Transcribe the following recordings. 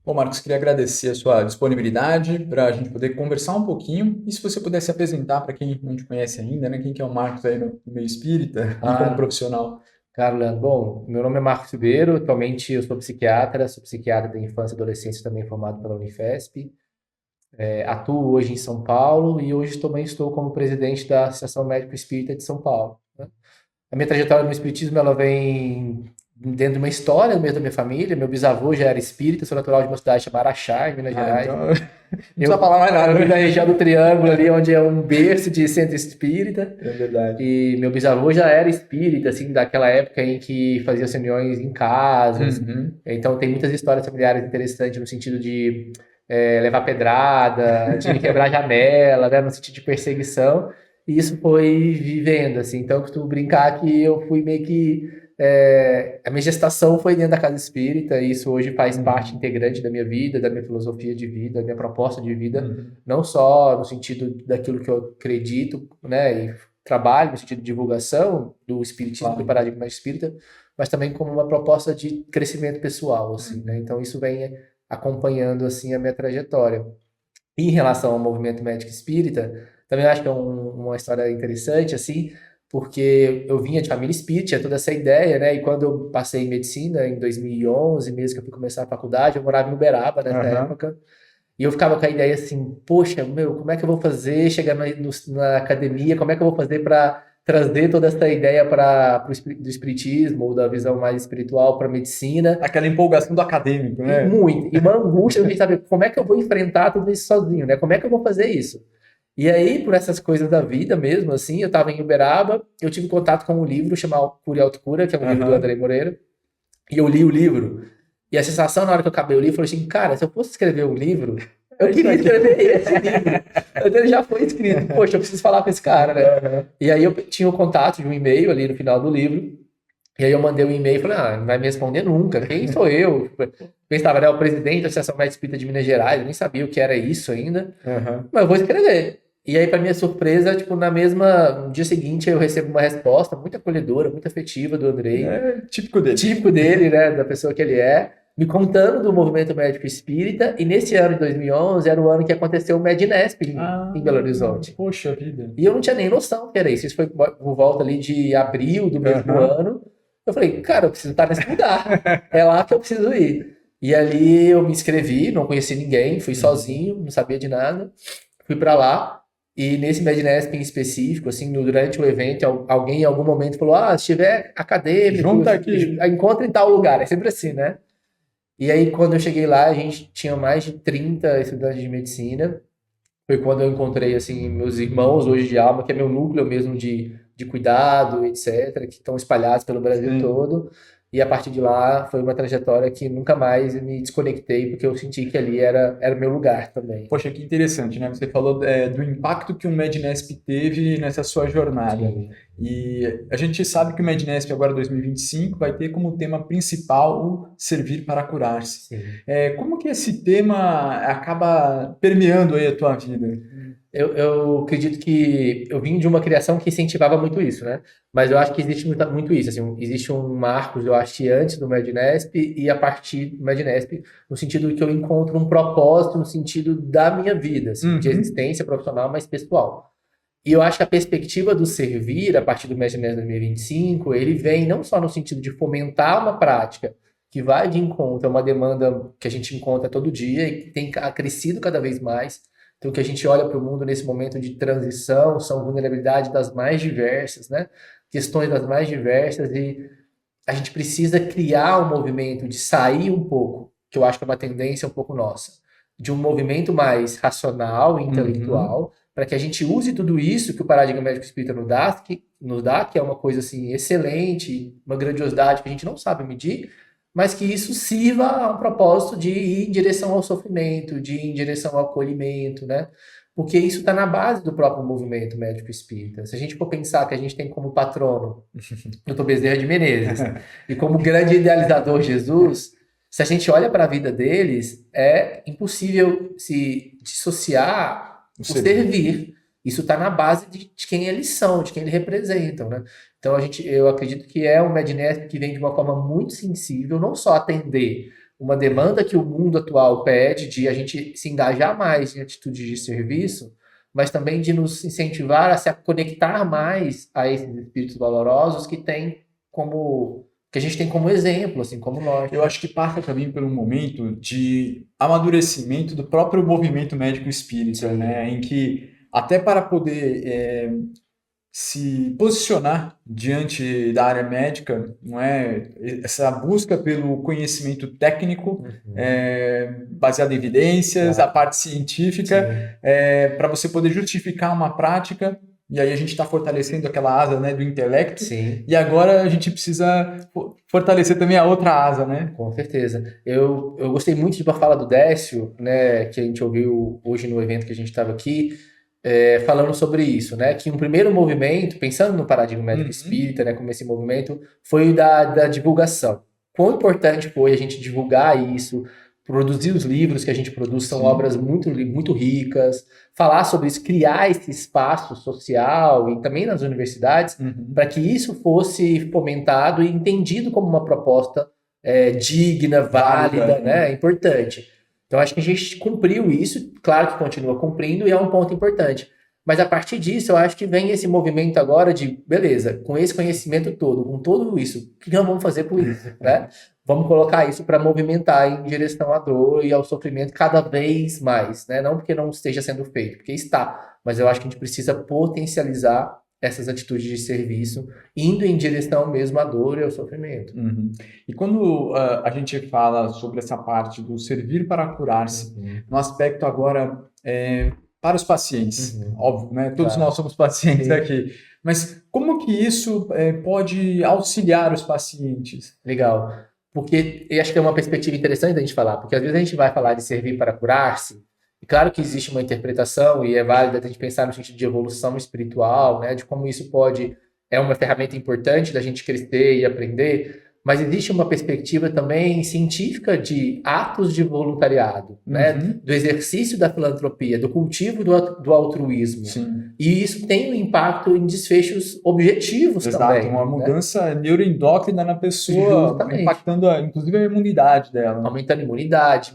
Bom, Marcos, queria agradecer a sua disponibilidade para a gente poder conversar um pouquinho. E se você pudesse apresentar para quem não te conhece ainda, né? Quem que é o Marcos aí no meio espírita e como Ah, profissional? Carla, bom, meu nome é Marcos Ribeiro, atualmente eu sou psiquiatra da infância e adolescência, também formado pela Unifesp. Atuo hoje em São Paulo e hoje também estou como presidente da Associação Médico Espírita de São Paulo, né? A minha trajetória no espiritismo, ela vem dentro de uma história mesmo da minha família. Meu bisavô já era espírita, sou natural de uma cidade chamada Araxá, em Minas Ah, Gerais. então não precisa Eu, falar mais eu nada, vim né? da região do Triângulo ali, onde é um berço de centro espírita. É verdade. E meu bisavô já era espírita, assim, daquela época em que fazia as reuniões em casas. Uhum. Então tem muitas histórias familiares interessantes no sentido de levar pedrada, de quebrar janela, né, no sentido de perseguição. E isso foi vivendo, assim. Então eu costumo brincar que eu fui meio que a minha gestação foi dentro da casa espírita, e isso hoje faz parte Uhum. integrante da minha vida, da minha filosofia de vida, da minha proposta de vida, Uhum. não só no sentido daquilo que eu acredito, né, e trabalho no sentido de divulgação do espiritismo, do Claro. paradigma espírita, mas também como uma proposta de crescimento pessoal, assim, né? Então isso vem acompanhando assim a minha trajetória. Em relação ao movimento médico espírita, também acho que é uma história interessante, assim, porque eu vinha de família espírita, tinha toda essa ideia, né? E quando eu passei em medicina, em 2011, mesmo que eu fui começar a faculdade, eu morava em Uberaba nessa Aham. época, e eu ficava com a ideia assim, poxa, meu, como é que eu vou fazer chegar na academia, como é que eu vou fazer para trazer toda essa ideia do espiritismo ou da visão mais espiritual para a medicina? Aquela empolgação do acadêmico, E né? muito, e uma angústia de saber como é que eu vou enfrentar tudo isso sozinho, né? Como é que eu vou fazer isso? E aí, por essas coisas da vida mesmo, assim, eu estava em Uberaba, eu tive contato com um livro chamado Cura e Autocura, que é um livro do Aham. André Moreira, e eu li o livro. E a sensação na hora que eu acabei o livro, eu falei assim, cara, se eu fosse escrever um livro, eu É isso queria aqui. escrever esse livro. Então ele já foi escrito. Poxa, eu preciso falar com esse cara, né? Aham. E aí eu tinha o contato de um e-mail ali no final do livro. E aí eu mandei um e-mail e falei, não vai me responder nunca. Quem sou eu? Tipo, eu estava, né, o presidente da Associação Médica Espírita de Minas Gerais, eu nem sabia o que era isso ainda. Aham. Mas eu vou escrever. E aí, para minha surpresa, tipo, no dia seguinte, eu recebo uma resposta muito acolhedora, muito afetiva do Andrei, É típico dele. típico dele, né, da pessoa que ele é, me contando do movimento médico espírita, e nesse ano de 2011 era o ano que aconteceu o Mednesp Ah, em Belo Horizonte. poxa vida. E eu não tinha nem noção que era isso. Isso foi por volta ali de abril do mesmo Aham. ano. Eu falei, cara, eu preciso estar nesse lugar. É lá que eu preciso ir. E ali eu me inscrevi, não conheci ninguém, fui Uhum. sozinho, não sabia de nada. Fui para lá. E nesse Mednesp em específico, assim, durante o evento, alguém em algum momento falou: Ah, se tiver acadêmico, Junta aqui. encontre em tal lugar. É sempre assim, né? E aí, quando eu cheguei lá, a gente tinha mais de 30 estudantes de medicina. Foi quando eu encontrei, assim, meus irmãos hoje de alma, que é meu núcleo mesmo de cuidado, etc., que estão espalhados pelo Brasil Sim. todo. E a partir de lá foi uma trajetória que nunca mais eu me desconectei, porque eu senti que ali era meu lugar também. Poxa, que interessante, né? Você falou do impacto que o Mednesp teve nessa sua jornada. Sim, E a gente sabe que o Mednesp agora 2025 vai ter como tema principal o servir para curar-se. sim. Como que esse tema acaba permeando aí a tua vida? Eu acredito que eu vim de uma criação que incentivava muito isso, né? Mas eu acho que existe muito isso, assim, existe um marco, eu acho que antes do Mednesp e a partir do Mednesp, no sentido que eu encontro um propósito no sentido da minha vida, assim, de Uhum. existência profissional, mas pessoal. E eu acho que a perspectiva do servir, a partir do Mednesp 2025, ele vem não só no sentido de fomentar uma prática que vai de encontro a uma demanda que a gente encontra todo dia e que tem crescido cada vez mais. Então, que a gente olha para o mundo nesse momento de transição, são vulnerabilidades das mais diversas, né? Questões das mais diversas, e a gente precisa criar um movimento de sair um pouco, que eu acho que é uma tendência um pouco nossa, de um movimento mais racional e Uhum. intelectual, para que a gente use tudo isso que o paradigma médico espírita nos dá, que é uma coisa assim excelente, uma grandiosidade que a gente não sabe medir, mas que isso sirva a um propósito de ir em direção ao sofrimento, de ir em direção ao acolhimento, né? Porque isso está na base do próprio movimento médico espírita. Se a gente for pensar que a gente tem como patrono Dr. Bezerra de Menezes, e como grande idealizador Jesus, se a gente olha para a vida deles, é impossível se dissociar O o servir. servir. Isso está na base de quem eles são, de quem eles representam, né? Então eu acredito que é um Mednesp que vem de uma forma muito sensível, não só atender uma demanda que o mundo atual pede de a gente se engajar mais em atitudes de serviço, mas também de nos incentivar a se conectar mais a esses espíritos valorosos que a gente tem como exemplo, assim, como nós. Eu acho que passa também por um momento de amadurecimento do próprio movimento médico espírita, né? Em que até para poder se posicionar diante da área médica, não é? Essa busca pelo conhecimento técnico, baseado em evidências, a parte científica, para você poder justificar uma prática. E aí a gente está fortalecendo aquela asa, né, do intelecto. Sim. E agora a gente precisa fortalecer também a outra asa, né? Com certeza. Eu gostei muito de uma fala do Décio, né, que a gente ouviu hoje no evento que a gente estava aqui, falando sobre isso, né, que um primeiro movimento, pensando no paradigma médico espírita, né, como esse movimento, foi o da divulgação. Quão importante foi a gente divulgar isso, produzir os livros que a gente produz, são obras muito, muito ricas, falar sobre isso, criar esse espaço social e também nas universidades, para que isso fosse fomentado e entendido como uma proposta digna, válida, né, importante. Então, acho que a gente cumpriu isso, claro que continua cumprindo e é um ponto importante. Mas a partir disso, eu acho que vem esse movimento agora de, beleza, com esse conhecimento todo, com tudo isso, o que nós vamos fazer por isso, né? Vamos colocar isso para movimentar em direção à dor e ao sofrimento cada vez mais, né? Não porque não esteja sendo feito, porque está, mas eu acho que a gente precisa potencializar essas atitudes de serviço, indo em direção mesmo à dor e ao sofrimento. E quando a gente fala sobre essa parte do servir para curar-se, no aspecto agora para os pacientes, óbvio, né? Todos nós somos pacientes aqui, mas como que isso pode auxiliar os pacientes? Legal, porque eu acho que é uma perspectiva interessante da gente falar, porque às vezes a gente vai falar de servir para curar-se, e claro que existe uma interpretação e é válida a gente pensar no sentido de evolução espiritual, né, de como isso é uma ferramenta importante da gente crescer e aprender, mas existe uma perspectiva também científica de atos de voluntariado, né, do exercício da filantropia, do cultivo do altruísmo. Sim. E isso tem um impacto em desfechos objetivos também. Uma mudança neuroendócrina na pessoa, impactando inclusive a imunidade dela. Aumentando a imunidade,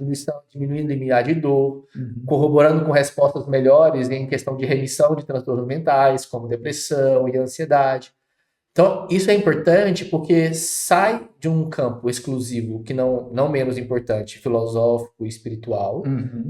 diminuindo a limiar de dor, corroborando com respostas melhores em questão de remissão de transtornos mentais, como depressão e ansiedade. Então, isso é importante porque sai de um campo exclusivo, que não menos importante, filosófico e espiritual,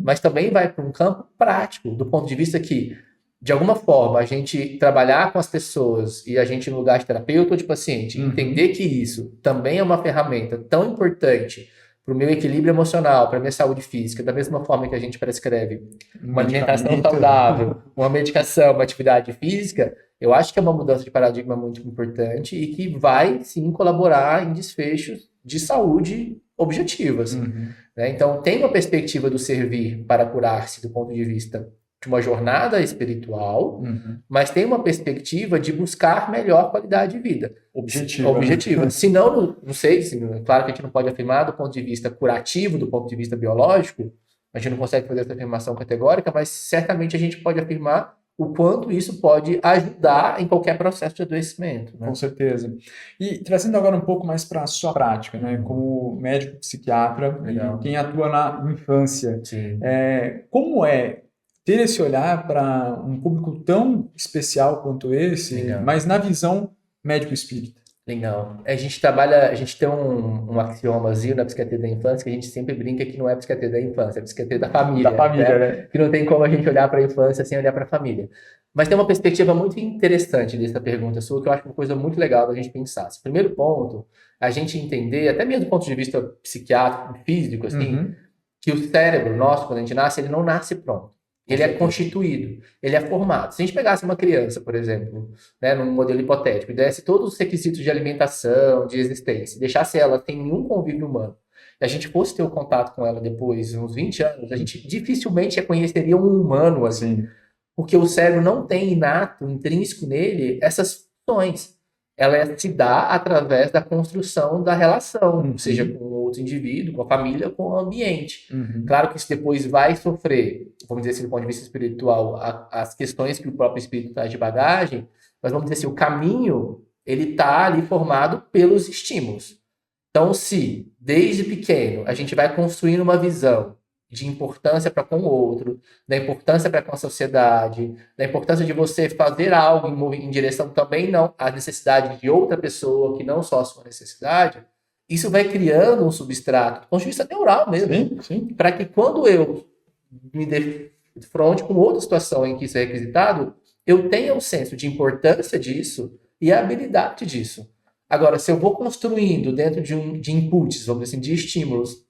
mas também vai para um campo prático, do ponto de vista que, de alguma forma, a gente trabalhar com as pessoas e a gente, no lugar de terapeuta ou de paciente, entender que isso também é uma ferramenta tão importante para o meu equilíbrio emocional, para a minha saúde física, da mesma forma que a gente prescreve uma alimentação saudável, uma medicação, uma atividade física, eu acho que é uma mudança de paradigma muito importante e que vai, sim, colaborar em desfechos de saúde objetivas. Né? Então, tem uma perspectiva do servir para curar-se do ponto de vista de uma jornada espiritual, mas tem uma perspectiva de buscar melhor qualidade de vida. Objetiva. Se não sei, claro que a gente não pode afirmar do ponto de vista curativo, do ponto de vista biológico, a gente não consegue fazer essa afirmação categórica, mas certamente a gente pode afirmar o quanto isso pode ajudar em qualquer processo de adoecimento. Né? Com certeza. E trazendo agora um pouco mais para a sua prática, né, como médico psiquiatra, e quem atua na infância, como é ter esse olhar para um público tão especial quanto esse, mas na visão médico-espírita? Legal. A gente tem um axiomazinho na psiquiatria da infância que a gente sempre brinca que não é psiquiatria da infância, é psiquiatria da família. Da família, né? Que não tem como a gente olhar para a infância sem olhar para a família. Mas tem uma perspectiva muito interessante dessa pergunta sua, que eu acho uma coisa muito legal da gente pensar. O primeiro ponto, a gente entender, até mesmo do ponto de vista psiquiátrico, físico, assim, que o cérebro nosso, quando a gente nasce, ele não nasce pronto. Ele é constituído, ele é formado. Se a gente pegasse uma criança, por exemplo, né, num modelo hipotético, e desse todos os requisitos de alimentação, de existência, deixasse ela sem nenhum convívio humano, e a gente fosse ter o contato com ela depois, uns 20 anos, a gente dificilmente reconheceria um humano assim. Porque o cérebro não tem inato, intrínseco nele, essas funções. Ela se dá através da construção da relação, seja com outro indivíduo, com a família, com o ambiente. Claro que isso depois vai sofrer, vamos dizer assim, do ponto de vista espiritual, as questões que o próprio espírito traz de bagagem, mas vamos dizer assim, o caminho, ele está ali formado pelos estímulos. Então, se desde pequeno a gente vai construindo uma visão de importância para com o outro, da importância para com a sociedade, da importância de você fazer algo em direção também não à necessidade de outra pessoa, que não só a sua necessidade, isso vai criando um substrato, do ponto de vista neural mesmo, para que quando eu me defronte com outra situação em que isso é requisitado, eu tenha um senso de importância disso e a habilidade disso. Agora, se eu vou construindo dentro de inputs, vamos dizer assim, de estímulos,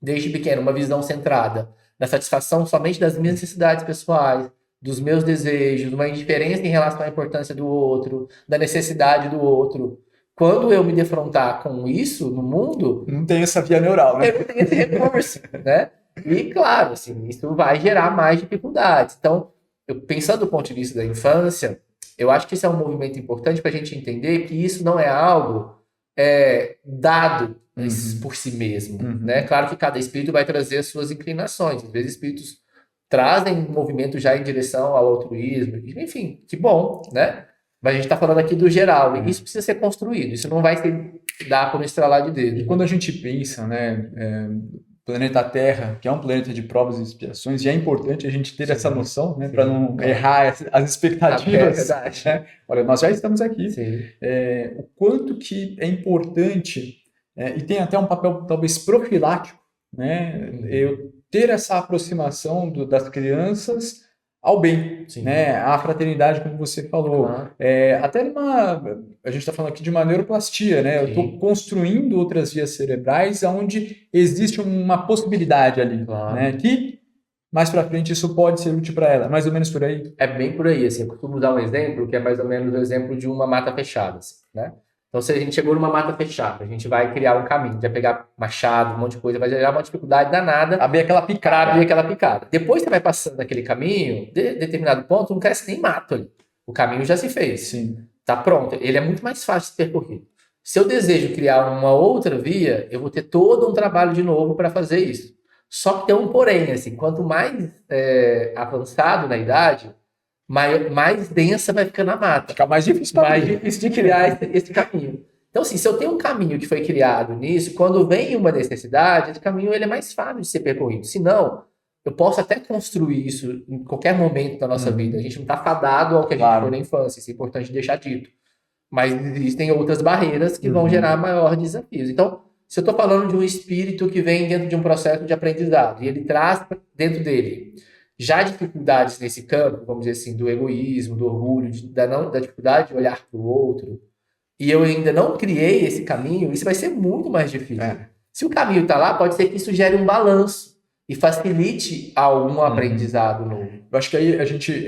desde pequeno, uma visão centrada na satisfação somente das minhas necessidades pessoais, dos meus desejos, uma indiferença em relação à importância do outro, da necessidade do outro. Quando eu me defrontar com isso no mundo, não tem essa via neural, né? Eu não tenho esse recurso, né? E, claro, assim, isso vai gerar mais dificuldades. Então, pensando do ponto de vista da infância, eu acho que isso é um movimento importante para a gente entender que isso não é algo dado por si mesmo, né? Claro que cada espírito vai trazer as suas inclinações. Às vezes, espíritos trazem um movimento já em direção ao altruísmo. Enfim, que bom, né? Mas a gente está falando aqui do geral, e isso precisa ser construído, isso não vai ser dar por um estralar de dedo. E quando a gente pensa, né, planeta Terra, que é um planeta de provas e expiações, e é importante a gente ter essa noção, né, para não errar as expectativas. Né? Olha, nós já estamos aqui. O quanto que é importante, e tem até um papel talvez profilático, né, eu ter essa aproximação das crianças ao bem, né? À fraternidade, como você falou. Até a gente está falando aqui de uma neuroplastia, né? Eu estou construindo outras vias cerebrais onde existe uma possibilidade ali, né? Que mais para frente isso pode ser útil para ela. Mais ou menos por aí? É bem por aí, assim. Eu costumo dar um exemplo que é mais ou menos o exemplo de uma mata fechada, assim, né? Então, se a gente chegou numa mata fechada, a gente vai criar um caminho, vai pegar machado, um monte de coisa, vai gerar uma dificuldade danada. Abrir aquela picada. Depois você vai passando aquele caminho, de determinado ponto, não cresce nem mato ali. O caminho já se fez. Sim. Tá pronto. Ele é muito mais fácil de percorrer. Se eu desejo criar uma outra via, eu vou ter todo um trabalho de novo para fazer isso. Só que tem um porém, assim, quanto mais avançado na idade, mais densa vai ficando a mata. Fica mais difícil de criar esse caminho. Então, assim, se eu tenho um caminho que foi criado nisso, quando vem uma necessidade, esse caminho ele é mais fácil de ser percorrido. Se não, eu posso até construir isso em qualquer momento da nossa vida. A gente não está fadado ao que a gente foi na infância, isso é importante deixar dito. Mas existem outras barreiras que vão gerar maiores desafios. Então, se eu estou falando de um espírito que vem dentro de um processo de aprendizado, e ele traz dentro dele já dificuldades nesse campo, vamos dizer assim, do egoísmo, do orgulho, da dificuldade de olhar para o outro, e eu ainda não criei esse caminho, isso vai ser muito mais difícil. Se o caminho está lá, pode ser que isso gere um balanço e facilite algum aprendizado novo. Eu acho que aí a gente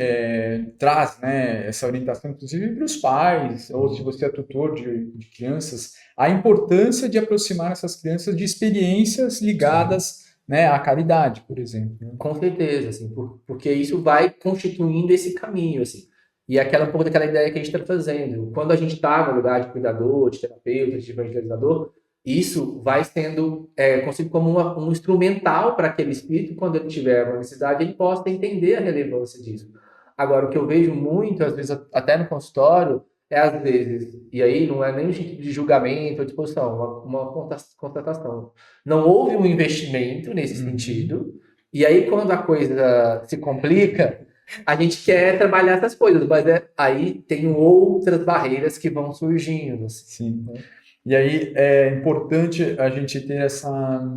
traz, né, essa orientação, inclusive, para os pais, ou se você é tutor de crianças, a importância de aproximar essas crianças de experiências ligadas, né, à caridade, por exemplo. Né? Com certeza, assim, porque isso vai constituindo esse caminho, assim. E um pouco daquela ideia que a gente está fazendo. Quando a gente está no lugar de cuidador, de terapeuta, de evangelizador, isso vai sendo considerado como um instrumental para aquele espírito, quando ele tiver uma necessidade, ele possa entender a relevância disso. Agora, o que eu vejo muito, às vezes até no consultório, às vezes, e aí não é nem um sentido de julgamento ou disposição, uma constatação. Não houve um investimento nesse sentido, e aí quando a coisa se complica, a gente quer trabalhar essas coisas, mas aí tem outras barreiras que vão surgindo. Assim, né? E aí é importante a gente ter essa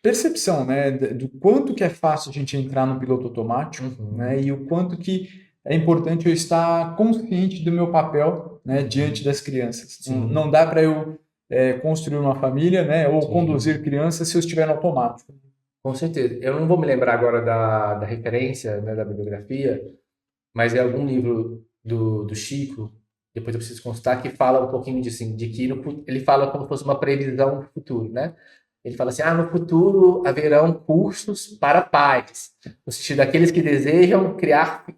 percepção, né, do quanto que é fácil a gente entrar no piloto automático, né, e o quanto que é importante eu estar consciente do meu papel, né, diante das crianças. Não dá para eu construir uma família, né, ou conduzir crianças se eu estiver no automático. Com certeza. Eu não vou me lembrar agora da referência, né, da bibliografia, mas é algum livro do Chico, depois eu preciso consultar, que fala um pouquinho de que ele fala como se fosse uma previsão do futuro, né? Ele fala assim, no futuro haverão cursos para pais, no sentido daqueles que desejam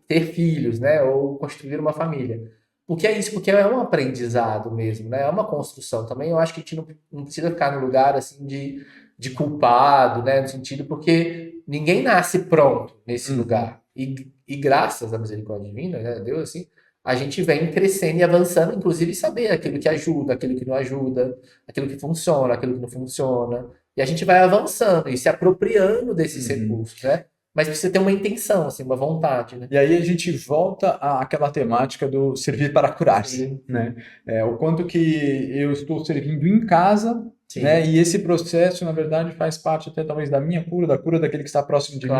ter filhos, né, ou construir uma família. Por que é isso? Porque é um aprendizado mesmo, né? É uma construção. Também eu acho que a gente não precisa ficar no lugar assim de culpado, né, no sentido porque ninguém nasce pronto nesse lugar. E graças à misericórdia divina, né, Deus, assim, a gente vem crescendo e avançando, inclusive saber aquilo que ajuda, aquilo que não ajuda, aquilo que funciona, aquilo que não funciona. E a gente vai avançando e se apropriando desses recursos, né? Mas precisa ter uma intenção, assim, uma vontade, né? E aí a gente volta àquela temática do servir para curar-se, né? O quanto que eu estou servindo em casa, Sim. né? E esse processo, na verdade, faz parte até talvez da minha cura, da cura daquele que está próximo de mim,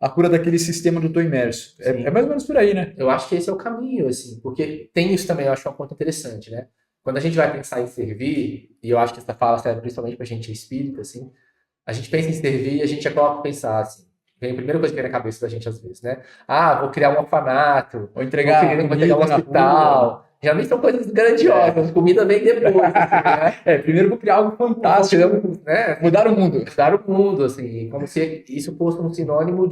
a cura daquele sistema do estou imerso. É mais ou menos por aí, né? Eu acho que esse é o caminho, assim, porque tem isso também, eu acho uma ponto interessante, né? Quando a gente vai pensar em servir, e eu acho que essa fala serve principalmente pra gente espírita, assim, a gente pensa em servir e a gente já coloca a pensar, assim, vem a primeira coisa que vem na cabeça da gente às vezes, né? Ah, vou criar um orfanato, Ou entregar vou entregar um hospital. Geralmente são coisas grandiosas, comida vem depois, assim, né? Primeiro vou criar algo fantástico, né? Mudar o mundo. Mudar o mundo, assim, como se isso fosse um sinônimo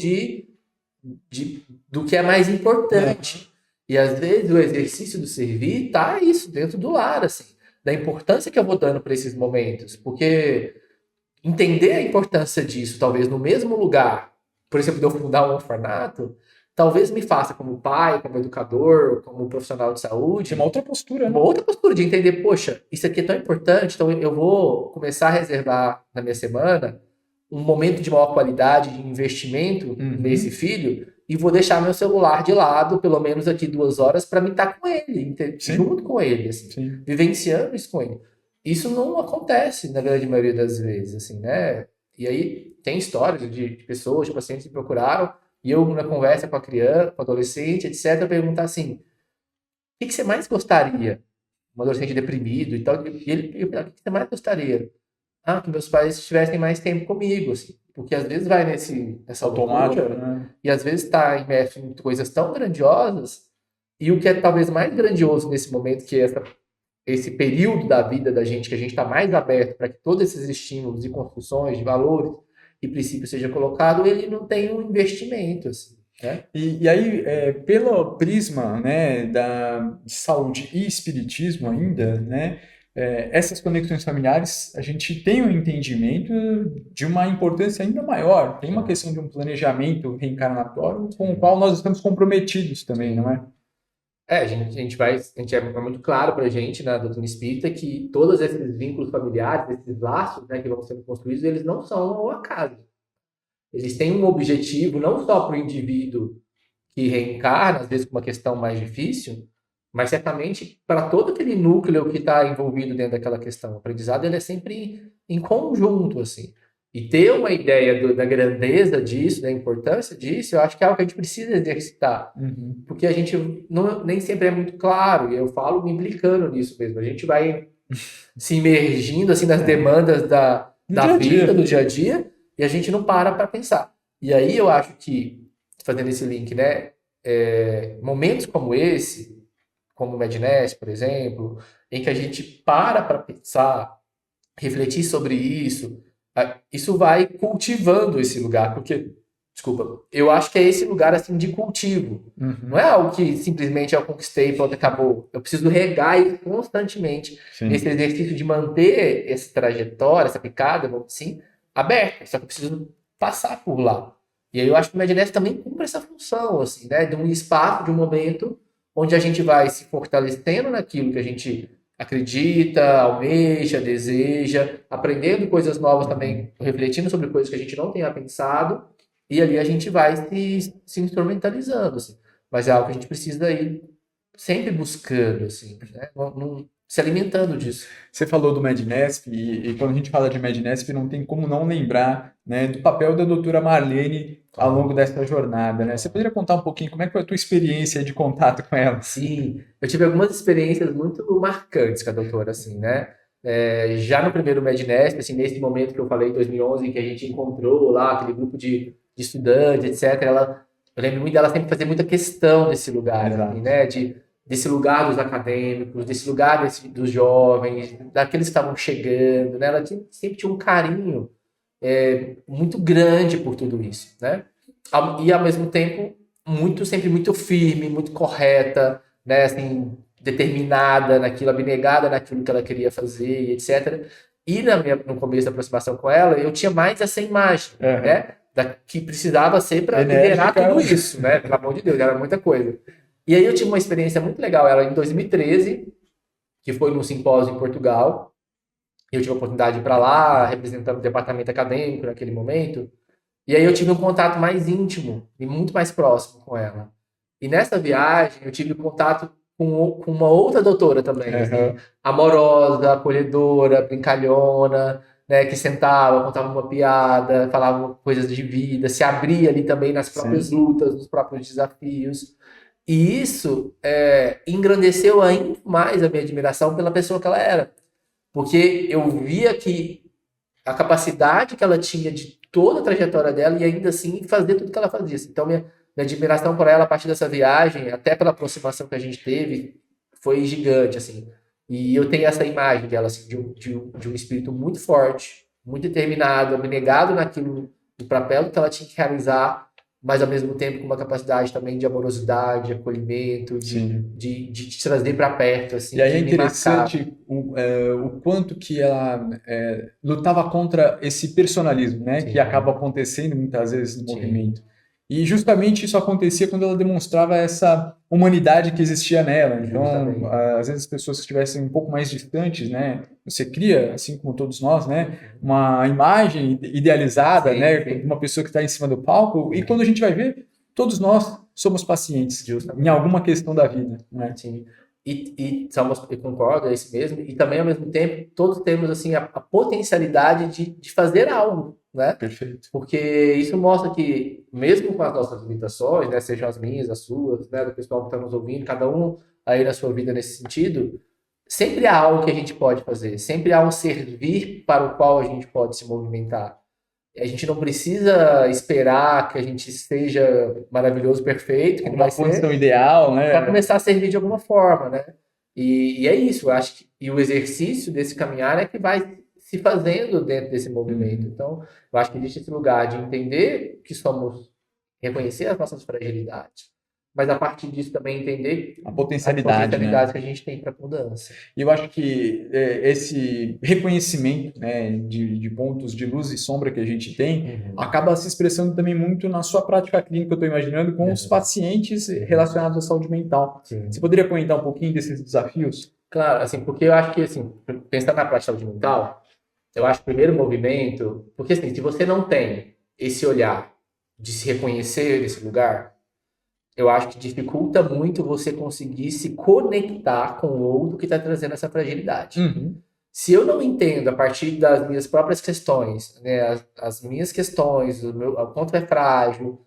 do que é mais importante. E às vezes o exercício do servir tá isso, dentro do lar, assim, da importância que eu vou dando para esses momentos, porque entender a importância disso, talvez no mesmo lugar, por exemplo, de eu fundar um orfanato, talvez me faça como pai, como educador, como profissional de saúde. Tem uma outra postura, né? Uma outra postura de entender, poxa, isso aqui é tão importante, então eu vou começar a reservar na minha semana um momento de maior qualidade de investimento nesse filho e vou deixar meu celular de lado, pelo menos aqui 2 horas, para me estar com ele, junto com ele, assim, vivenciando isso com ele. Isso não acontece na grande maioria das vezes, assim, né? E aí tem histórias de pessoas, de pacientes que procuraram, e eu, na conversa com a criança, com o adolescente, etc., perguntar assim, o que você mais gostaria? Um adolescente deprimido e tal, e ele pergunta, o que você mais gostaria? Ah, que meus pais estivessem mais tempo comigo, assim. Porque às vezes vai nessa automático, loucura, né? E às vezes está imerso em coisas tão grandiosas, e o que é talvez mais grandioso nesse momento, que é esse período da vida da gente, que a gente está mais aberto para que todos esses estímulos e construções de valores e princípios seja colocado, ele não tem um investimento, assim, né? E aí, pelo prisma, né, de saúde e espiritismo ainda, né, essas conexões familiares, a gente tem um entendimento de uma importância ainda maior. Tem uma questão de um planejamento reencarnatório com o qual nós estamos comprometidos também, não é? A gente é muito claro para a gente na doutrina espírita que todos esses vínculos familiares, esses laços, né, que vão sendo construídos, eles não são ao acaso. Eles têm um objetivo não só para o indivíduo que reencarna, às vezes com uma questão mais difícil, mas certamente para todo aquele núcleo que está envolvido dentro daquela questão. O aprendizado ele é sempre em conjunto, assim. E ter uma ideia da grandeza disso, da importância disso, eu acho que é algo que a gente precisa exercitar. Porque a gente nem sempre é muito claro, e eu falo me implicando nisso mesmo. A gente vai se imergindo assim, nas demandas da vida, do dia a dia, e a gente não para pensar. E aí eu acho que, fazendo esse link, né, momentos como esse, como o Medness, por exemplo, em que a gente para pensar, refletir sobre isso vai cultivando esse lugar, porque, desculpa, eu acho que é esse lugar assim de cultivo. Não é algo que simplesmente eu conquistei e pronto, acabou. Eu preciso regar isso constantemente nesse exercício de manter essa trajetória, essa picada, vamos assim, aberta. Só que eu preciso passar por lá. E aí eu acho que o Medness também cumpre essa função, assim, né? De um espaço, de um momento onde a gente vai se fortalecendo naquilo que a gente acredita, almeja, deseja, aprendendo coisas novas também, refletindo sobre coisas que a gente não tenha pensado, e ali a gente vai se instrumentalizando, assim. Mas é algo que a gente precisa ir sempre buscando, assim, né? Se alimentando disso. Você falou do Mednesp, e quando a gente fala de Mednesp, não tem como não lembrar, né, do papel da doutora Marlene ao longo dessa jornada, né? Você poderia contar um pouquinho como é que foi a tua experiência de contato com ela? Sim, eu tive algumas experiências muito marcantes com a doutora, assim, né? Já no primeiro Mednesp, assim, nesse momento que eu falei, em 2011, que a gente encontrou lá aquele grupo de estudantes, etc., eu lembro muito dela sempre fazer muita questão desse lugar, assim, né? Desse lugar dos acadêmicos, desse lugar dos jovens, daqueles que estavam chegando, né? Ela sempre tinha um carinho muito grande por tudo isso, né? E ao mesmo tempo sempre muito firme, muito correta, né? Assim, determinada naquilo, abnegada naquilo que ela queria fazer, etc. E no começo da aproximação com ela, eu tinha mais essa imagem, né? Que precisava ser para liderar tudo isso, né? Pelo amor de Deus, era muita coisa. E aí eu tive uma experiência muito legal, ela em 2013, que foi num simpósio em Portugal. Eu tive a oportunidade de ir para lá, representando o departamento acadêmico naquele momento. E aí eu tive um contato mais íntimo e muito mais próximo com ela. E nessa viagem eu tive contato com uma outra doutora também, assim, Aham. amorosa, acolhedora, brincalhona, né, que sentava, contava uma piada, falava coisas de vida, se abria ali também nas próprias Sim. lutas, nos próprios desafios. E isso engrandeceu ainda mais a minha admiração pela pessoa que ela era. Porque eu via que a capacidade que ela tinha de toda a trajetória dela e ainda assim fazer tudo que ela fazia. Então, minha admiração por ela a partir dessa viagem, até pela aproximação que a gente teve, foi gigante, assim. E eu tenho essa imagem dela, assim, de um espírito muito forte, muito determinado, abnegado naquilo, do papel que ela tinha que realizar, mas ao mesmo tempo com uma capacidade também de amorosidade, de acolhimento, Sim. de te trazer para perto, E assim, aí é de me marcar. interessante o quanto que ela lutava contra esse personalismo, né, que acaba Sim, acontecendo muitas vezes no sim, movimento. E justamente isso acontecia quando ela demonstrava essa humanidade que existia nela. Então, justamente. às vezes as pessoas que estivessem um pouco mais distantes, né, você cria, assim como todos nós, né, Uhum. uma imagem idealizada, Sim, né, de sim, uma pessoa que está em cima do palco, e quando sim, a gente vai ver, todos nós somos pacientes em justamente. alguma questão da vida, né? Sim. Eu concordo, é isso mesmo. E também, ao mesmo tempo, todos temos assim a potencialidade de fazer algo, né? Perfeito. Porque isso mostra que, mesmo com as nossas limitações, né, sejam as minhas, as suas, né, do pessoal que está nos ouvindo, cada um aí na sua vida nesse sentido, sempre há algo que a gente pode fazer, sempre há um servir para o qual a gente pode se movimentar. A gente não precisa esperar que a gente seja maravilhoso, perfeito, que não vai Uma condição ser, ideal, para né? começar a servir de alguma forma, né? E é isso, eu acho que e o exercício desse caminhar é que vai se fazendo dentro desse movimento. Uhum. Então, eu acho que existe esse lugar de entender que somos, reconhecer as nossas fragilidades, mas a partir disso também entender A as potencialidade, né? potencialidades que a gente tem para mudança. E eu acho que esse reconhecimento, né, de pontos de luz e sombra que a gente tem Uhum. acaba se expressando também muito na sua prática clínica, eu estou imaginando, com os Uhum. pacientes Uhum. relacionados à saúde mental. Você Sim. poderia comentar um pouquinho desses desafios? Claro, assim, porque eu acho que, assim, pensando na prática de saúde mental, eu acho que o primeiro movimento, porque assim, se você não tem esse olhar de se reconhecer nesse lugar, eu acho que dificulta muito você conseguir se conectar com o outro que está trazendo essa fragilidade. Uhum. Se eu não entendo a partir das minhas próprias questões, né, as minhas questões, o quanto é frágil,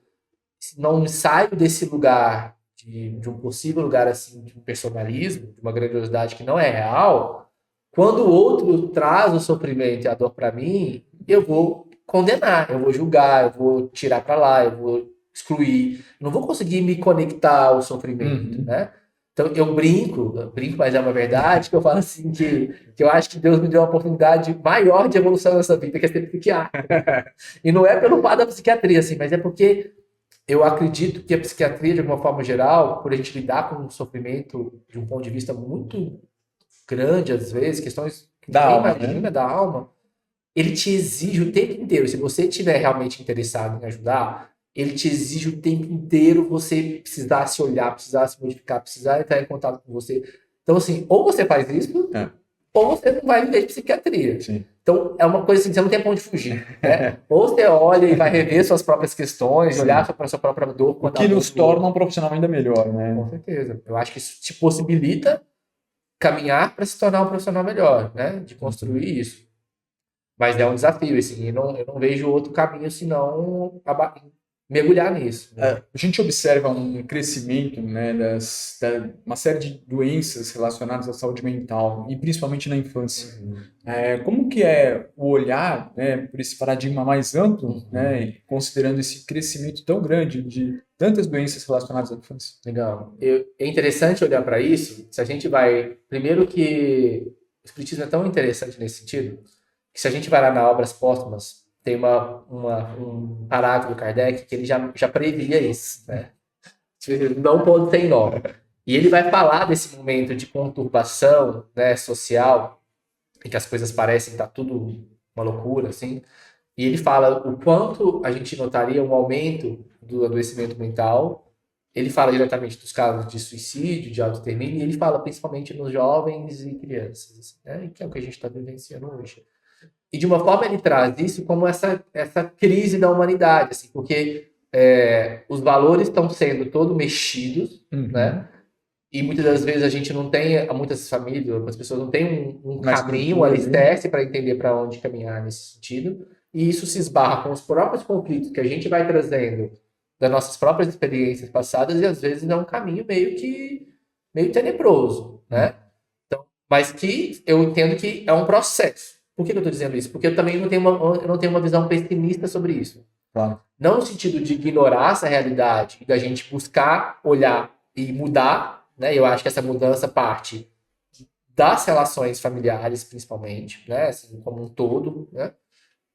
se não saio desse lugar de um possível lugar assim de um personalismo, de uma grandiosidade que não é real, quando o outro traz o sofrimento e a dor para mim, eu vou condenar, eu vou julgar, eu vou tirar para lá, eu vou excluir, não vou conseguir me conectar ao sofrimento, Uhum. né? Então eu brinco, mas é uma verdade, que eu falo assim que eu acho que Deus me deu uma oportunidade maior de evolução nessa vida, que é ser psiquiatra. E não é pelo fato da psiquiatria, assim, mas é porque eu acredito que a psiquiatria, de alguma forma geral, por a gente lidar com o sofrimento de um ponto de vista muito grande, às vezes, questões que Da ninguém alma, né? imagina da alma, ele te exige o tempo inteiro. Se você estiver realmente interessado em ajudar, ele te exige o tempo inteiro você precisar se olhar, precisar se modificar, precisar entrar em contato com você. Então, assim, ou você faz isso, É, ou você não vai viver de psiquiatria. sim. Então, é uma coisa assim, você não tem pra onde fugir, né? Ou você olha e vai rever suas próprias questões, olhar Sim. para a sua própria dor O quando a que dor nos do torna um outro. profissional ainda melhor, né? Com certeza. Eu acho que isso te possibilita caminhar para se tornar um profissional melhor, né? De Uhum. construir isso. Mas é um desafio, assim, e não, eu não vejo outro caminho senão mergulhar nisso, né? A gente observa um crescimento, né, uma série de doenças relacionadas à saúde mental, e principalmente na infância. Uhum, Como que é o olhar, né, por esse paradigma mais amplo, uhum. né, considerando esse crescimento tão grande de tantas doenças relacionadas à infância? Legal. É interessante olhar para isso, se a gente vai. Primeiro que o Espiritismo é tão interessante nesse sentido, que se a gente vai lá na Obras Póstumas, tem um parágrafo do Kardec que ele já previa isso, né? Não pode ter nó. E ele vai falar desse momento de conturbação, né, social, em que as coisas parecem estar tudo uma loucura, assim. E ele fala o quanto a gente notaria um aumento do adoecimento mental ele fala diretamente dos casos de suicídio, de autoextermínio, e ele fala principalmente nos jovens e crianças, assim, né? Que é o que a gente está vivenciando hoje. E de uma forma ele traz isso como essa crise da humanidade, assim, porque os valores estão sendo todos mexidos, né? E muitas das vezes a gente não tem, muitas famílias, algumas pessoas não têm um caminho, um alicerce para entender para onde caminhar nesse sentido, e isso se esbarra com os próprios conflitos que a gente vai trazendo das nossas próprias experiências passadas, e às vezes é um caminho meio tenebroso, né? Então, mas que eu entendo que é um processo. Por que eu estou dizendo isso? Porque eu também não tenho uma visão pessimista sobre isso. Claro. Não no sentido de ignorar essa realidade e da gente buscar olhar e mudar, né? Eu acho que essa mudança parte das relações familiares, principalmente, né? Assim, como um todo, né?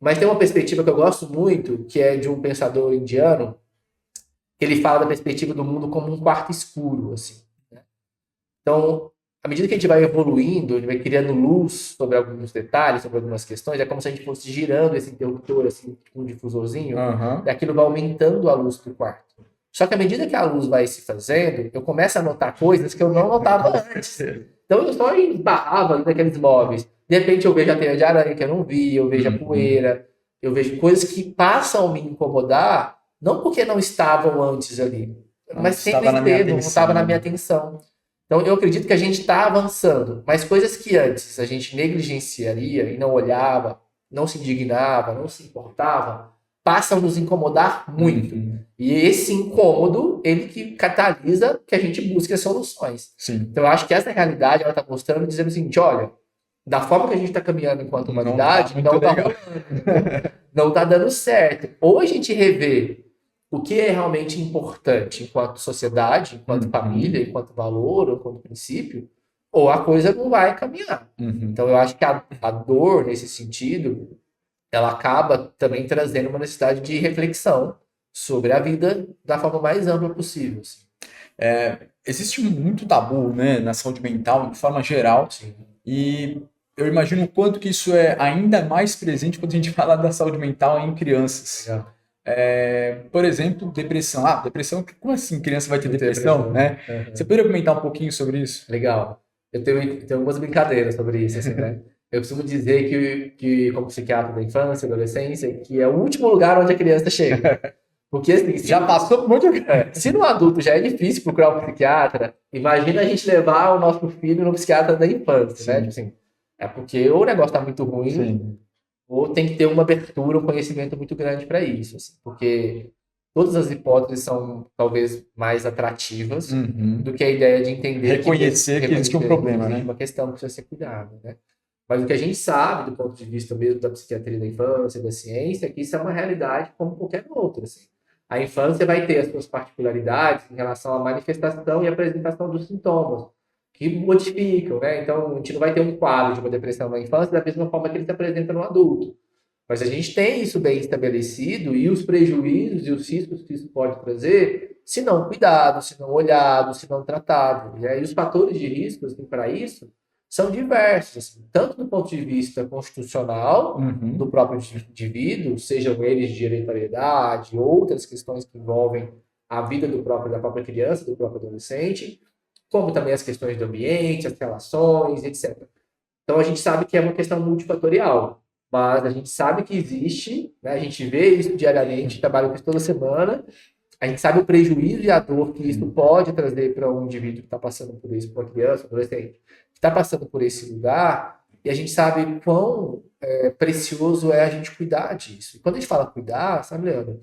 Mas tem uma perspectiva que eu gosto muito, que é de um pensador indiano, que ele fala da perspectiva do mundo como um quarto escuro, assim, né? Então, à medida que a gente vai evoluindo, a gente vai criando luz sobre alguns detalhes, sobre algumas questões, é como se a gente fosse girando esse interruptor, assim, um difusorzinho, e aquilo vai aumentando a luz do quarto. Só que à medida que a luz vai se fazendo, eu começo a notar coisas que eu não notava antes. Então eu só esbarrava naqueles móveis. De repente eu vejo a teia de aranha que eu não vi, eu vejo a poeira, eu vejo coisas que passam a me incomodar, não porque não estavam antes ali, mas sempre esteve, não estava na minha atenção. Então, eu acredito que a gente está avançando, mas coisas que antes a gente negligenciaria e não olhava, não se indignava, não se importava, passam a nos incomodar muito. E esse incômodo, ele que catalisa que a gente busque as soluções. Sim. Então, eu acho que essa realidade, ela está mostrando, dizendo o seguinte, olha, da forma que a gente está caminhando enquanto humanidade, não está rolando, não está dando certo. Ou a gente revê o que é realmente importante enquanto sociedade, enquanto família, enquanto valor, ou enquanto princípio, ou a coisa não vai caminhar. Então, eu acho que a dor, nesse sentido, ela acaba também trazendo uma necessidade de reflexão sobre a vida da forma mais ampla possível. Assim. Existe muito tabu, né, na saúde mental, de forma geral, e eu imagino o quanto que isso é ainda mais presente quando a gente fala da saúde mental em crianças. Legal. Por exemplo, depressão. Depressão, como assim criança vai ter depressão, né? Você poderia comentar um pouquinho sobre isso? Legal. Eu tenho algumas brincadeiras sobre isso, assim, né? Eu costumo dizer que, como psiquiatra da infância e adolescência, que é o último lugar onde a criança chega. Porque, assim, já passou por muito... Se no adulto já é difícil procurar um psiquiatra, imagina a gente levar o nosso filho no psiquiatra da infância, né? Tipo assim, é porque ou o negócio tá muito ruim, ou tem que ter uma abertura, um conhecimento muito grande para isso, assim, porque todas as hipóteses são talvez mais atrativas do que a ideia de entender reconhecer que existe um problema, né? Uma questão que precisa ser cuidada, né? Mas o que a gente sabe do ponto de vista mesmo da psiquiatria da infância, da ciência, é que isso é uma realidade como qualquer outra, assim. A infância vai ter as suas particularidades em relação à manifestação e apresentação dos sintomas, que modificam, né? Então, a gente não vai ter um quadro de uma depressão na infância da mesma forma que ele se apresenta no adulto. Mas a gente tem isso bem estabelecido e os prejuízos e os riscos que isso pode trazer, se não cuidado, se não olhado, se não tratado. E aí os fatores de risco assim, para isso são diversos, assim, tanto do ponto de vista constitucional do próprio indivíduo, sejam eles de hereditariedade, outras questões que envolvem a vida da própria criança, do próprio adolescente, como também as questões do ambiente, as relações, etc. Então a gente sabe que é uma questão multifatorial, mas a gente sabe que existe, né? A gente vê isso diariamente, trabalha com isso toda semana, a gente sabe o prejuízo e a dor que isso pode trazer para um indivíduo que está passando por isso, para uma criança, um adolescente, que está passando por esse lugar, e a gente sabe quão precioso é a gente cuidar disso. E quando a gente fala cuidar, sabe, Leandro?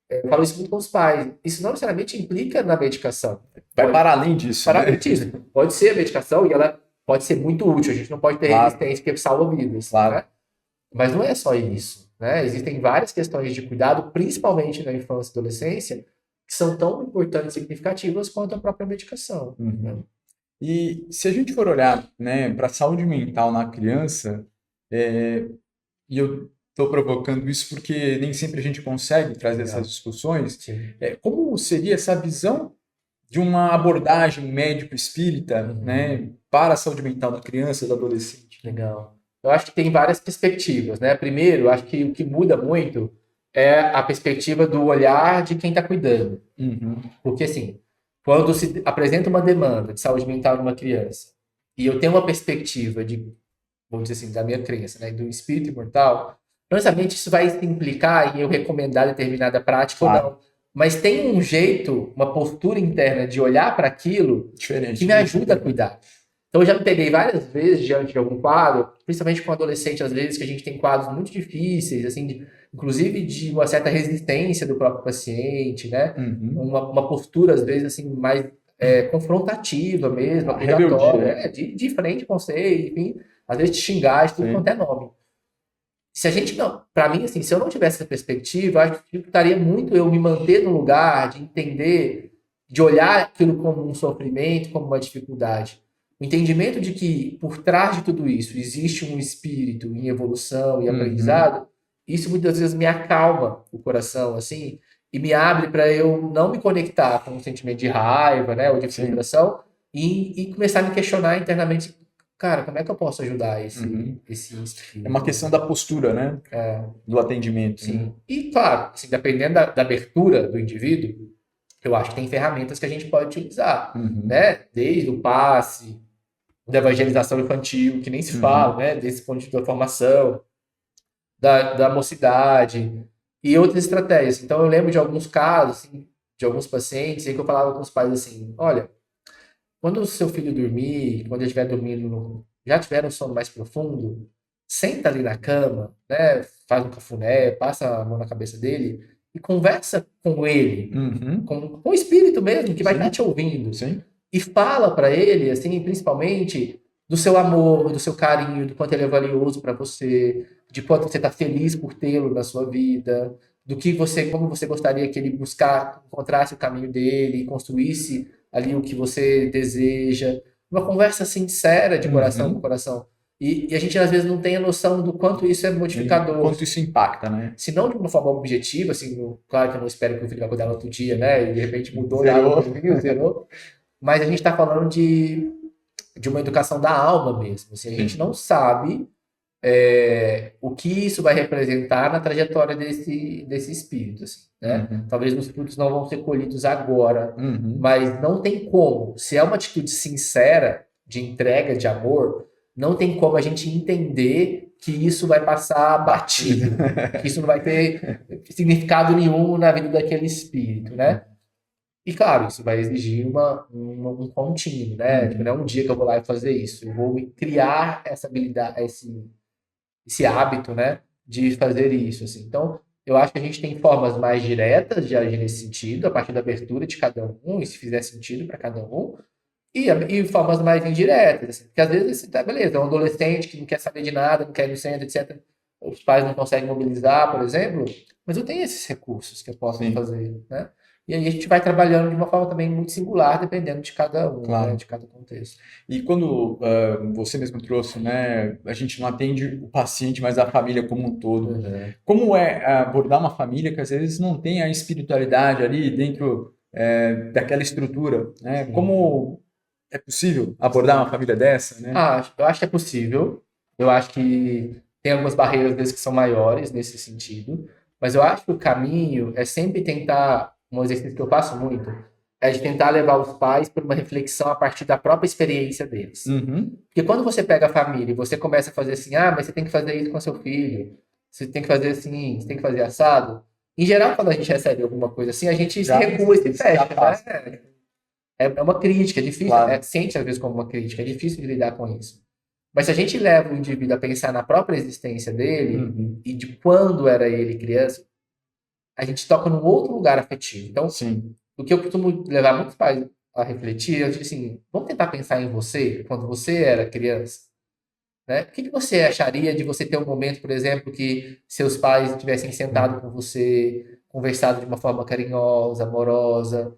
Eu falo isso muito com os pais. Isso não necessariamente implica na medicação. Vai para além disso. Para além disso. Pode ser a medicação e ela pode ser muito útil. A gente não pode ter resistência porque salva vidas. Claro. Né? Mas não é só isso. Né? Existem várias questões de cuidado, principalmente na infância e adolescência, que são tão importantes e significativas quanto a própria medicação. Né? E se a gente for olhar, né, para a saúde mental na criança, e eu estou provocando isso porque nem sempre a gente consegue trazer essas discussões, como seria essa visão de uma abordagem médico-espírita, né, para a saúde mental da criança e do adolescente? Legal. Eu acho que tem várias perspectivas, né? Primeiro, acho que o que muda muito é a perspectiva do olhar de quem está cuidando. Porque, assim, Quando se apresenta uma demanda de saúde mental de uma criança, e eu tenho uma perspectiva de, vamos dizer assim, da minha crença, né, do espírito imortal, não necessariamente isso vai se implicar em eu recomendar determinada prática ou Claro, não. Mas tem um jeito, uma postura interna de olhar para aquilo que diferente me disso. ajuda a cuidar. Então, eu já me peguei várias vezes diante de algum quadro, principalmente com adolescente, às vezes, que a gente tem quadros muito difíceis, assim, inclusive de uma certa resistência do próprio paciente, né? Uhum. Uma postura, às vezes, assim, mais confrontativa mesmo, A rebeldia, acusatória, né? de frente com você, enfim, às vezes de xingar, de tudo quanto é Sim. nome. Se a gente não, para mim, assim, se eu não tivesse essa perspectiva, acho que dificultaria muito eu me manter no lugar, de entender, de olhar aquilo como um sofrimento, como uma dificuldade. O entendimento de que por trás de tudo isso existe um espírito em evolução e Uhum. aprendizado, isso muitas vezes me acalma o coração, assim, e me abre para eu não me conectar com um sentimento de raiva, né, ou de Sim. frustração, e começar a me questionar internamente, cara, como é que eu posso ajudar Uhum. esse É uma espírito, questão assim? da postura, né? Do atendimento, né? Sim. E, claro, assim, dependendo da abertura do indivíduo, eu acho que tem ferramentas que a gente pode utilizar, Uhum. né? Desde o passe, da evangelização infantil, que nem se fala, Uhum. né? Desse ponto de vista da formação, da mocidade e outras estratégias. Então, eu lembro de alguns casos, assim, de alguns pacientes, em que eu falava com os pais assim, olha, quando o seu filho dormir, quando ele estiver dormindo, já tiver um sono mais profundo, senta ali na cama, né? Faz um cafuné, passa a mão na cabeça dele e conversa com ele, Uhum. com o espírito mesmo, que vai estar Sim. te ouvindo. Sim. E fala para ele, assim, principalmente do seu amor, do seu carinho, do quanto ele é valioso para você, de quanto você está feliz por tê-lo na sua vida, do que você, como você gostaria que ele encontrasse o caminho dele e construísse ali o que você deseja. Uma conversa sincera de coração com Uhum. coração. E a gente às vezes não tem a noção do quanto isso é E o modificador. quanto isso impacta, né? Se não de uma forma objetiva, assim, claro que eu não espero que o filho vai acordar no outro dia, né? E de repente mudou da água Zerou. para o vinho, zerou. Mas a gente está falando de uma educação da alma mesmo. Assim, a gente Sim. não sabe o que isso vai representar na trajetória desse espírito, assim, né? Uhum. Talvez os frutos não vão ser colhidos agora, Uhum. mas não tem como. Se é uma atitude sincera de entrega, de amor, não tem como a gente entender que isso vai passar Batido. batido, que isso não vai ter significado nenhum na vida daquele espírito, né? E claro, isso vai exigir um contínuo, né? Tipo, não é Uhum. um dia que eu vou lá e fazer isso. Eu vou criar essa habilidade, esse hábito, né, de fazer isso, assim. Então, eu acho que a gente tem formas mais diretas de agir nesse sentido, a partir da abertura de cada um, e se fizer sentido para cada um, e formas mais indiretas, assim, porque às vezes, tá, beleza, é um adolescente que não quer saber de nada, não quer ir no centro, etc. Os pais não conseguem mobilizar, por exemplo, mas eu tenho esses recursos que eu posso Sim, fazer, né? E aí a gente vai trabalhando de uma forma também muito singular, dependendo de cada um, né? claro. De cada contexto. E quando você mesmo trouxe, né, a gente não atende o paciente, mas a família como um todo. Uhum. Como é abordar uma família que às vezes não tem a espiritualidade ali dentro daquela estrutura, né? Sim. Como é possível abordar uma família dessa, né? Ah, eu acho que é possível. Eu acho que tem algumas barreiras, às vezes, que são maiores nesse sentido. Mas eu acho que o caminho é sempre tentar, um exercício que eu faço muito, é de tentar levar os pais para uma reflexão a partir da própria experiência deles. Uhum. Porque quando você pega a família e você começa a fazer assim, ah, mas você tem que fazer isso com seu filho, você tem que fazer assim, você tem que fazer assado. Em geral, quando a gente recebe alguma coisa assim, a gente se Já, recua e se já fecha, passa, né? É uma crítica, é difícil, claro. sente às vezes como uma crítica, é difícil de lidar com isso. Mas se a gente leva o indivíduo a pensar na própria existência dele Uhum. e de quando era ele criança, a gente toca num outro lugar afetivo. Então, Sim. o que eu costumo levar muitos pais a refletir, eu digo assim, vamos tentar pensar em você, quando você era criança, né? O que você acharia de você ter um momento, por exemplo, que seus pais tivessem sentado com você, conversado de uma forma carinhosa, amorosa?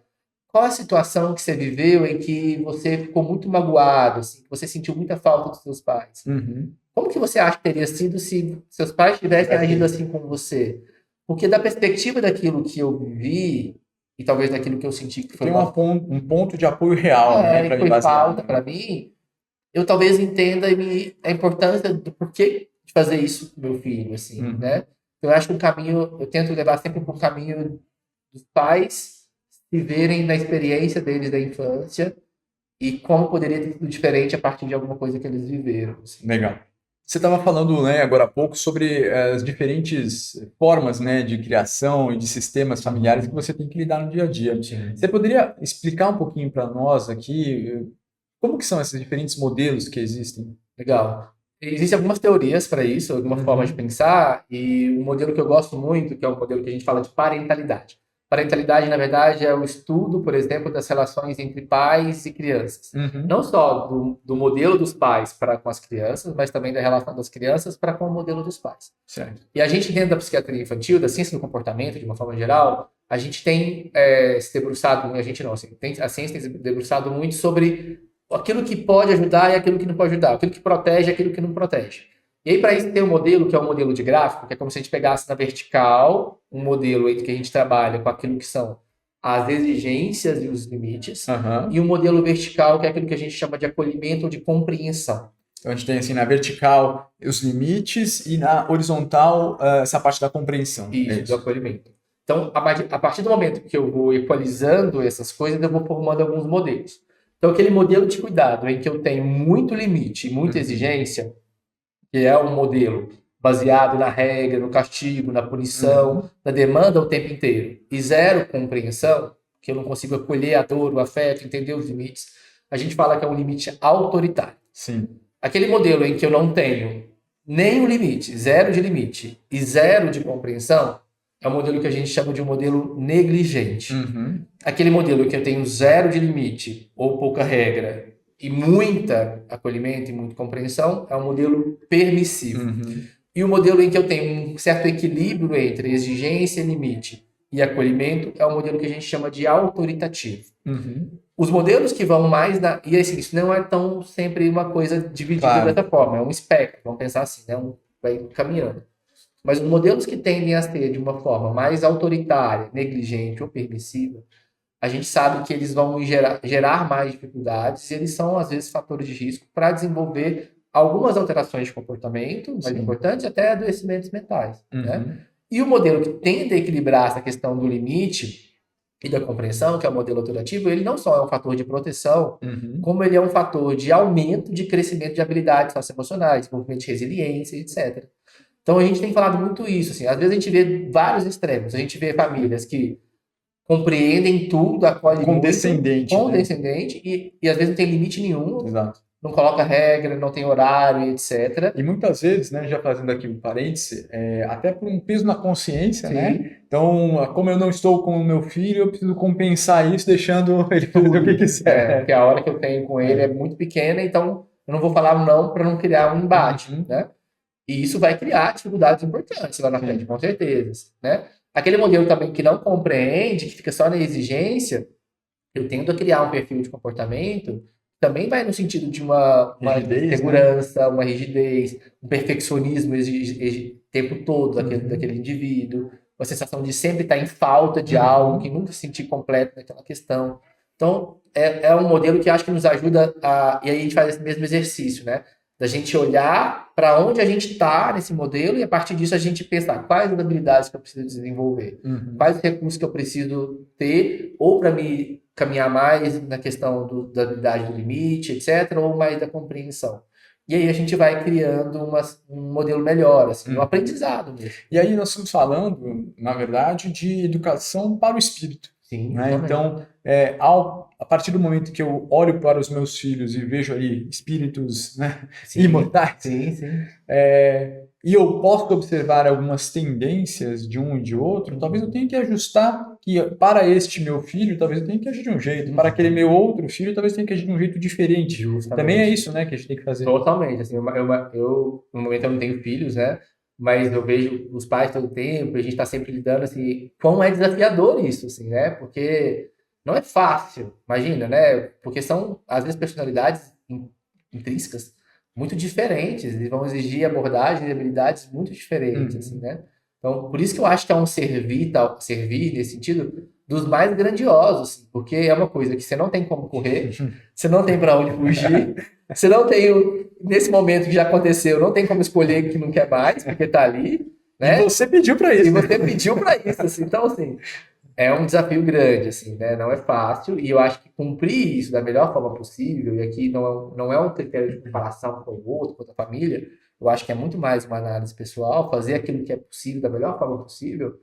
Qual a situação que você viveu em que você ficou muito magoado, assim, que você sentiu muita falta dos seus pais? Uhum. Como que você acha que teria sido se seus pais tivessem agido Tivesse- assim com você? Porque da perspectiva daquilo que eu vivi, e talvez daquilo que eu senti que foi Tem um ponto de apoio real, né, e para me foi basear. falta para mim, eu talvez entenda a importância do porquê de fazer isso com meu filho, assim, Uhum. né? Eu acho que o caminho, eu tento levar sempre para o caminho dos pais viverem na experiência deles da infância e como poderia ter sido diferente a partir de alguma coisa que eles viveram. Assim. Legal. Você estava falando, né, agora há pouco sobre as diferentes formas, né, de criação e de sistemas familiares que você tem que lidar no dia a dia. Sim. Você poderia explicar um pouquinho para nós aqui como que são esses diferentes modelos que existem? Legal. Existem algumas teorias para isso, alguma forma de pensar, e um modelo que eu gosto muito, que é um modelo que a gente fala de parentalidade. Parentalidade, na verdade, é o estudo, por exemplo, das relações entre pais e crianças. Uhum. Não só do modelo dos pais para com as crianças, mas também da relação das crianças para com o modelo dos pais. Certo. E a gente, dentro da psiquiatria infantil, da ciência do comportamento, de uma forma geral, a gente tem se debruçado, a gente não, assim, a ciência tem se debruçado muito sobre aquilo que pode ajudar e aquilo que não pode ajudar, aquilo que protege e aquilo que não protege. E aí, para isso, tem um modelo que é um modelo de gráfico, que é como se a gente pegasse na vertical um modelo em que a gente trabalha com aquilo que são as exigências e os limites, e um modelo vertical, que é aquilo que a gente chama de acolhimento ou de compreensão. Então, a gente tem, assim, na vertical os limites e na horizontal essa parte da compreensão. Isso, do acolhimento. Então, a partir do momento que eu vou equalizando essas coisas, eu vou formando alguns modelos. Então, aquele modelo de cuidado em que eu tenho muito limite e muita exigência, que é um modelo baseado na regra, no castigo, na punição, na demanda o tempo inteiro, e zero compreensão, que eu não consigo acolher a dor, o afeto, entender os limites, a gente fala que é um limite autoritário. Sim. Aquele modelo em que eu não tenho nenhum limite, zero de limite e zero de compreensão, é um modelo que a gente chama de um modelo negligente. Aquele modelo em que eu tenho zero de limite ou pouca regra e muita acolhimento e muita compreensão, é um modelo permissivo. E o modelo em que eu tenho um certo equilíbrio entre exigência, limite e acolhimento é um modelo que a gente chama de autoritativo. Os modelos que vão mais na... E assim, isso não é tão sempre uma coisa dividida dessa forma, é um espectro, vamos pensar assim, né? Vai caminhando. Mas os modelos que tendem a ser de uma forma mais autoritária, negligente ou permissiva, a gente sabe que eles vão gerar mais dificuldades e eles são, às vezes, fatores de risco para desenvolver algumas alterações de comportamento, mais importantes, até adoecimentos mentais. Né? E o modelo que tende a equilibrar essa questão do limite e da compreensão, que é o modelo autorativo, ele não só é um fator de proteção, como ele é um fator de aumento de crescimento de habilidades socioemocionais, desenvolvimento de resiliência, etc. Então, a gente tem falado muito isso. Assim, às vezes a gente vê vários extremos. A gente vê famílias que compreendem tudo, acolhem condescendente, condescendente, né? e às vezes não tem limite nenhum. Exato. Não coloca regra, não tem horário, etc. E muitas vezes, né, já fazendo aqui um parêntese, até por um peso na consciência, né? Então, como eu não estou com o meu filho, eu preciso compensar isso deixando ele fazer o que quiser. Porque a hora que eu tenho com ele é muito pequena, então eu não vou falar não para não criar um embate, né? E isso vai criar dificuldades importantes lá na frente, com certeza, né? Aquele modelo também que não compreende, que fica só na exigência, eu tendo a criar um perfil de comportamento também vai no sentido de uma rigidez, segurança, né? Uma rigidez, um perfeccionismo o tempo todo daquele indivíduo, uma sensação de sempre estar em falta de algo, que nunca se sentir completo naquela questão. Então, é um modelo que acho que nos ajuda e aí a gente faz esse mesmo exercício, né? Da gente olhar para onde a gente está nesse modelo e a partir disso a gente pensar quais as habilidades que eu preciso desenvolver, quais os recursos que eu preciso ter, ou para me caminhar mais na questão da habilidade do limite, etc., ou mais da compreensão. E aí a gente vai criando um modelo melhor, assim, um aprendizado mesmo. E aí nós estamos falando, na verdade, de educação para o espírito. Sim, né? Então, a partir do momento que eu olho para os meus filhos e vejo ali espíritos, né, imortais, e eu posso observar algumas tendências de um e de outro, talvez eu tenha que ajustar que para este meu filho, talvez eu tenha que agir de um jeito, para aquele meu outro filho, talvez eu tenha que agir de um jeito diferente. Justamente. Também é isso, né, que a gente tem que fazer. Totalmente. Assim, eu no momento eu não tenho filhos, né? Mas eu vejo os pais todo o tempo, e a gente está sempre lidando, assim, quão é desafiador isso, assim, né? Porque não é fácil, imagina, né? Porque são, às vezes, personalidades intrínsecas muito diferentes, e vão exigir abordagens e habilidades muito diferentes, assim, né? Então, por isso que eu acho que é um servir nesse sentido, dos mais grandiosos, assim, porque é uma coisa que você não tem como correr, você não tem para onde fugir, você não tem... Nesse momento que já aconteceu, não tem como escolher que não quer mais, porque tá ali, né? E você pediu para isso. E você pediu para isso, assim. Então, assim, É um desafio grande, assim, né? Não é fácil, e eu acho que cumprir isso da melhor forma possível, e aqui não é um critério de comparação com o outro, com a família, eu acho que é muito mais uma análise pessoal, fazer aquilo que é possível da melhor forma possível,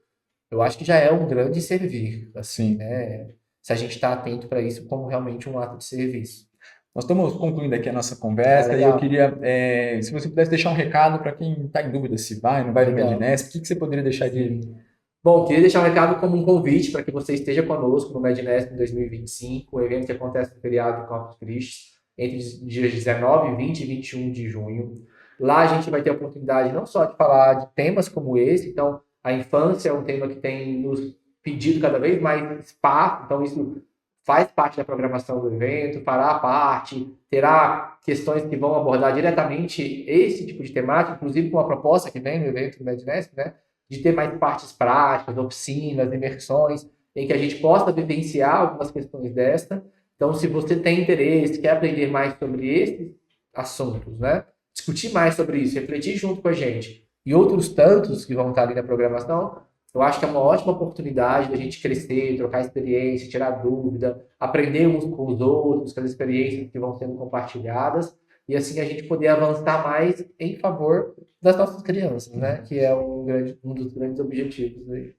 eu acho que já é um grande servir, assim, Sim. né? Se a gente está atento para isso como realmente um ato de serviço. Nós estamos concluindo aqui a nossa Ah, conversa e eu legal, queria, se você pudesse deixar um recado para quem está em dúvida se vai, não vai no legal. Mednesp, o que que você poderia deixar de... Sim. Bom, queria deixar um recado como um convite para que você esteja conosco no Mednesp em 2025, um evento que acontece no feriado de Corpus Christi, entre os dias 19, 20 e 21 de junho. Lá a gente vai ter a oportunidade não só de falar de temas como esse, então a infância é um tema que tem nos pedido cada vez mais espaço, então isso faz parte da programação do evento, fará parte, terá questões que vão abordar diretamente esse tipo de temática, inclusive com uma proposta que vem no evento do Mednesp, né? De ter mais partes práticas, oficinas, imersões, em que a gente possa vivenciar algumas questões desta. Então, se você tem interesse, quer aprender mais sobre esses assuntos, né? Discutir mais sobre isso, refletir junto com a gente e outros tantos que vão estar ali na programação, eu acho que é uma ótima oportunidade da gente crescer, trocar experiência, tirar dúvida, aprender uns com os outros, com as experiências que vão sendo compartilhadas, e assim a gente poder avançar mais em favor das nossas crianças, né? Que é um dos grandes objetivos aí.